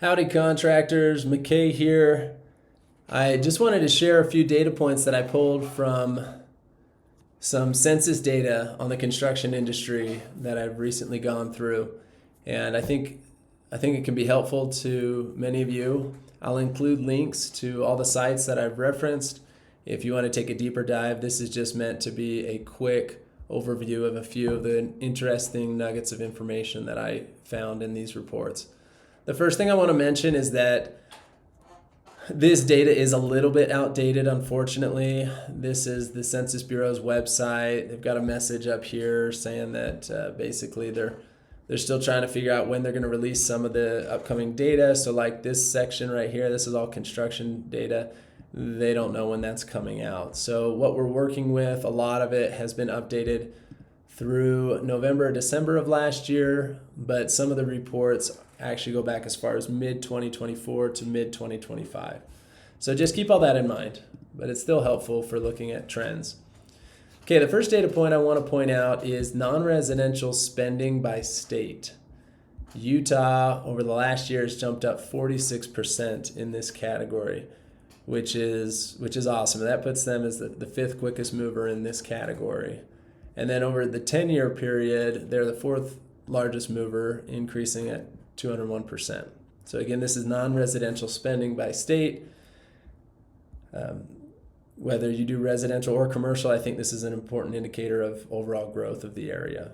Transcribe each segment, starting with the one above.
Howdy contractors, McKay here. I just wanted to share a few data points that I pulled from some census data on the construction industry that I've recently gone through. And I think it can be helpful to many of you. I'll include links to all the sites that I've referenced. If you want to take a deeper dive, this is just meant to be a quick overview of a few of the interesting nuggets of information that I found in these reports. The first thing I want to mention is that this data is a little bit outdated, unfortunately. This is the Census Bureau's website. They've got a message up here saying that basically they're still trying to figure out when they're going to release some of the upcoming data. So like this section right here, this is all construction data. They don't know when that's coming out. So what we're working with, a lot of it has been updated through November, December of last year, but some of the reports actually go back as far as mid-2024 to mid-2025. So just keep all that in mind, but it's still helpful for looking at trends. Okay, the first data point I want to point out is non-residential spending by state. Utah over the last year has jumped up 46% in this category, which is awesome. That puts them as the fifth quickest mover in this category. And then over the 10-year period, they're the fourth largest mover, increasing at 201%. So again, this is non-residential spending by state. Whether you do residential or commercial, I think this is an important indicator of overall growth of the area.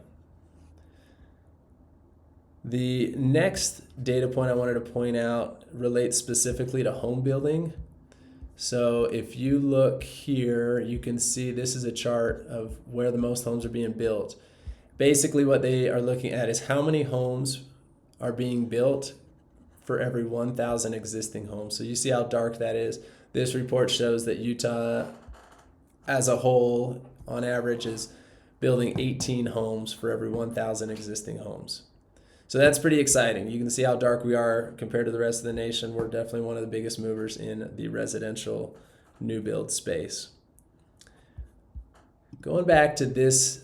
The next data point I wanted to point out relates specifically to home building. So if you look here, you can see this is a chart of where the most homes are being built. Basically what they are looking at is how many homes are being built for every 1,000 existing homes. So you see how dark that is. This report shows that Utah as a whole, on average, is building 18 homes for every 1,000 existing homes. So that's pretty exciting. You can see how dark we are compared to the rest of the nation. We're definitely one of the biggest movers in the residential new build space. Going back to this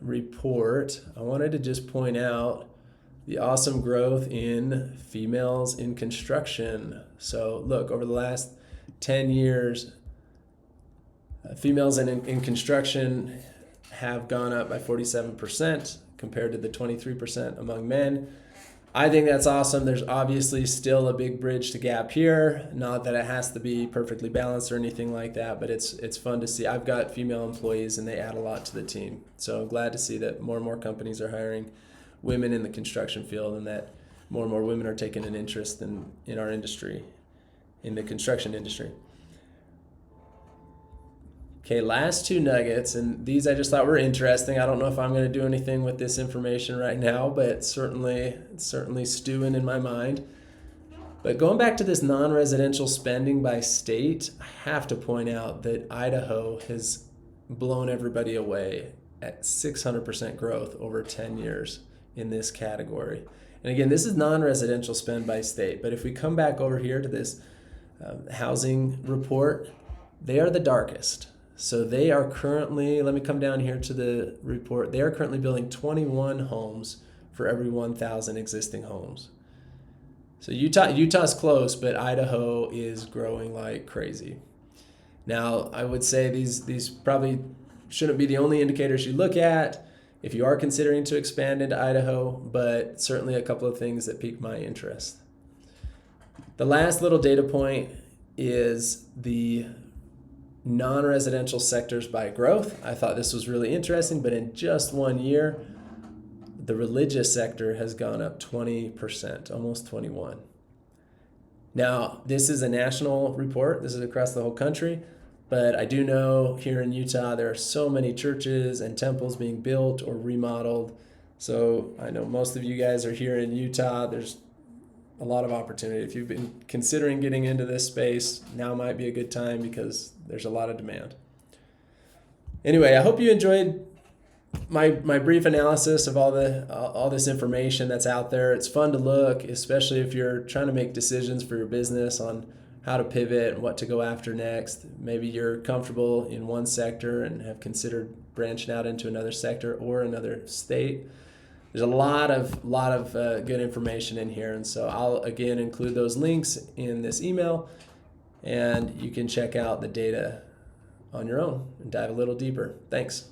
report, I wanted to just point out the awesome growth in females in construction. So look, over the last 10 years, females in construction have gone up by 47% compared to the 23% among men. I think that's awesome. There's obviously still a big bridge to gap here. Not that it has to be perfectly balanced or anything like that, but it's fun to see. I've got female employees and they add a lot to the team. So I'm glad to see that more and more companies are hiring women in the construction field and that more and more women are taking an interest in our industry, in the construction industry. Okay, last two nuggets, and these I just thought were interesting. I don't know if I'm going to do anything with this information right now, but it's certainly stewing in my mind. But going back to this non-residential spending by state, I have to point out that Idaho has blown everybody away at 600% growth over 10 years in this category. And again, this is non-residential spend by state, but if we come back over here to this housing report, they are the darkest. So they are currently, let me come down here to the report, they are currently building 21 homes for every 1,000 existing homes. So Utah's close, but Idaho is growing like crazy. Now, I would say these probably shouldn't be the only indicators you look at if you are considering to expand into Idaho, but certainly a couple of things that pique my interest. The last little data point is the non-residential sectors by growth. I thought this was really interesting, but in just 1 year, the religious sector has gone up 20%, almost 21. Now, this is a national report. This is across the whole country, but I do know here in Utah, there are so many churches and temples being built or remodeled. So I know most of you guys are here in Utah. There's a lot of opportunity. If you've been considering getting into this space, now might be a good time because there's a lot of demand. Anyway, I hope you enjoyed my brief analysis of all this information that's out there. It's fun to look, especially if you're trying to make decisions for your business on how to pivot and what to go after next. Maybe you're comfortable in one sector and have considered branching out into another sector or another state. there's a lot of good information in here, and so I'll again include those links in this email, and you can check out the data on your own and dive a little deeper. Thanks.